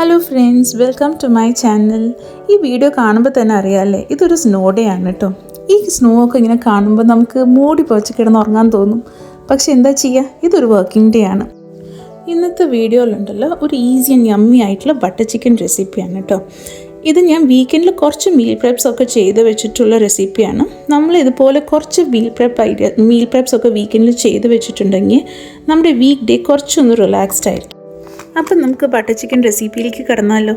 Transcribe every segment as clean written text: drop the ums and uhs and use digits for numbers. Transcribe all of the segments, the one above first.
Hello friends, welcome to my channel. ഈ video കാണുമ്പോൾ തന്നെ അറിയാമല്ലേ, ഇതൊരു സ്നോ ഡേ ആണ് കേട്ടോ. ഈ സ്നോ ഒക്കെ ഇങ്ങനെ കാണുമ്പോൾ നമുക്ക് മൂടി പൊതച്ച് കിടന്നുറങ്ങാൻ തോന്നും. പക്ഷെ എന്താ ചെയ്യുക, ഇതൊരു വർക്കിംഗ് ഡേ ആണ്. ഇന്നത്തെ വീഡിയോയിലുണ്ടല്ലോ ഒരു ഈസി ആൻഡ് യമ്മി ആയിട്ടുള്ള ബട്ടർ ചിക്കൻ റെസിപ്പിയാണ് കേട്ടോ. ഇത് ഞാൻ വീക്കെൻഡിൽ കുറച്ച് മീൽ പ്രെപ്സ് ഒക്കെ ചെയ്ത് വെച്ചിട്ടുള്ള റെസിപ്പിയാണ്. നമ്മൾ ഇതുപോലെ കുറച്ച് മീൽ പ്രെപ്സ് ഒക്കെ വീക്കെൻഡിൽ ചെയ്ത് വെച്ചിട്ടുണ്ടെങ്കിൽ നമ്മുടെ വീക്ക് ഡേ കുറച്ചൊന്ന് റിലാക്സ്ഡ് ആയിരിക്കും. അപ്പം നമുക്ക് ബട്ടർ ചിക്കൻ റെസിപ്പിയിലേക്ക് കടന്നാലോ.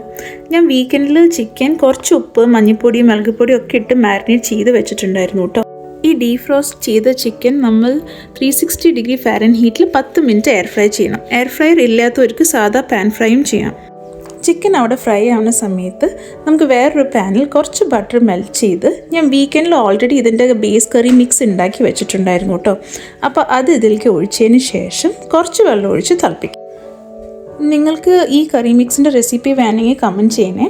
ഞാൻ വീക്കെൻഡിൽ ചിക്കൻ കുറച്ച് ഉപ്പ്, മഞ്ഞൾപ്പൊടി, മുളകുപൊടി ഒക്കെ ഇട്ട് മാരിനേറ്റ് ചെയ്ത് വെച്ചിട്ടുണ്ടായിരുന്നു കേട്ടോ. ഈ ഡീഫ്രോസ്റ്റ് ചെയ്ത ചിക്കൻ നമ്മൾ 360 ഡിഗ്രി ഫാരൻഹീറ്റിൽ 10 മിനിറ്റ് എയർ ഫ്രൈ ചെയ്യണം. എയർ ഫ്രയർ ഇല്ലാത്തവർക്ക് സാധാ പാൻ ഫ്രൈയും ചെയ്യാം. ചിക്കൻ അവിടെ ഫ്രൈ ആവുന്ന സമയത്ത് നമുക്ക് വേറൊരു പാനിൽ കുറച്ച് ബട്ടർ മെൽറ്റ് ചെയ്ത്, ഞാൻ വീക്കെൻഡിൽ ഓൾറെഡി ഇതിൻ്റെ ബേസ് കറി മിക്സ് ഉണ്ടാക്കി വെച്ചിട്ടുണ്ടായിരുന്നു കേട്ടോ. അപ്പോൾ അത് ഇതിലേക്ക് ഒഴിച്ചതിന് ശേഷം കുറച്ച് വെള്ളം ഒഴിച്ച് തിളപ്പിക്കും. നിങ്ങൾക്ക് ഈ കറി മിക്സിൻ്റെ റെസിപ്പി വേണമെങ്കിൽ കമൻറ്റ് ചെയ്യണേ.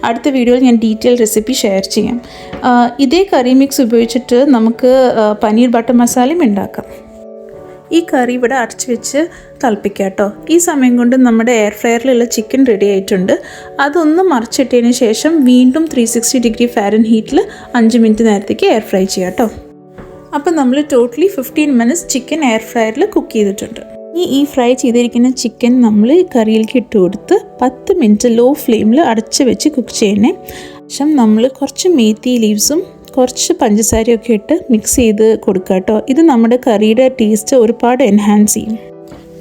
അടുത്ത വീഡിയോയിൽ ഞാൻ ഡീറ്റെയിൽ റെസിപ്പി ഷെയർ ചെയ്യാം. ഇതേ കറി മിക്സ് ഉപയോഗിച്ചിട്ട് നമുക്ക് പനീർ ബട്ടർ മസാലയും ഉണ്ടാക്കാം. ഈ കറി ഇവിടെ അടച്ച് വെച്ച് തിളപ്പിക്കാം കേട്ടോ. ഈ സമയം കൊണ്ട് നമ്മുടെ എയർ ഫ്രയറിലുള്ള ചിക്കൻ റെഡി ആയിട്ടുണ്ട്. അതൊന്ന് മറിച്ചിട്ടതിന് ശേഷം വീണ്ടും 360 ഡിഗ്രി ഫാരൻഹീറ്റിൽ 5 മിനിറ്റ് നേരത്തേക്ക് എയർ ഫ്രൈ ചെയ്യാം കേട്ടോ. അപ്പോൾ നമ്മൾ ടോട്ടലി 15 മിനിറ്റ്സ് ചിക്കൻ എയർ ഫ്രയറിൽ കുക്ക് ചെയ്തിട്ടുണ്ട്. ഈ ഫ്രൈ ചെയ്തിരിക്കുന്ന ചിക്കൻ നമ്മൾ കറിയിലേക്ക് ഇട്ട് കൊടുത്ത് 10 മിനിറ്റ് ലോ ഫ്ലെയിമിൽ അടച്ച് വെച്ച് കുക്ക് ചെയ്യണേ. ശേഷം നമ്മൾ കുറച്ച് മേത്തി ലീവ്സും കുറച്ച് പഞ്ചസാരയൊക്കെ ഇട്ട് മിക്സ് ചെയ്ത് കൊടുക്കുക കേട്ടോ. ഇത് നമ്മുടെ കറിയുടെ ടേസ്റ്റ് ഒരുപാട് എൻഹാൻസ് ചെയ്യും.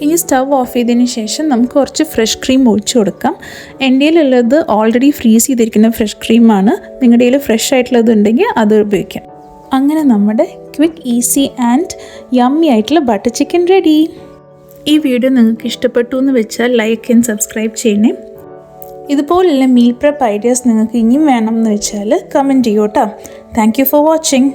ഇനി സ്റ്റവ് ഓഫ് ചെയ്തതിന് ശേഷം നമുക്ക് കുറച്ച് ഫ്രഷ് ക്രീം ഒഴിച്ച് കൊടുക്കാം. എൻ്റെ കയ്യിലുള്ളത് ഓൾറെഡി ഫ്രീസ് ചെയ്തിരിക്കുന്ന ഫ്രഷ് ക്രീമാണ്. നിങ്ങളുടെ കയ്യിൽ ഫ്രഷ് ആയിട്ടുള്ളത് ഉണ്ടെങ്കിൽ അത് ഉപയോഗിക്കാം. അങ്ങനെ നമ്മുടെ ക്വിക്ക്, ഈസി ആൻഡ് യമ്മി ആയിട്ടുള്ള ബട്ടർ ചിക്കൻ റെഡി. ഈ വീഡിയോ നിങ്ങൾക്ക് ഇഷ്ടപ്പെട്ടു എന്ന് വെച്ചാൽ ലൈക്ക് ആൻഡ് സബ്സ്ക്രൈബ് ചെയ്യണേ. ഇതുപോലുള്ള മീൽ പ്രെപ്പ് ഐഡിയാസ് നിങ്ങൾക്ക് ഇനിയും വേണം എന്ന് വെച്ചാൽ കമൻറ്റ് ചെയ്യൂ കേട്ടോ. Thank you for watching.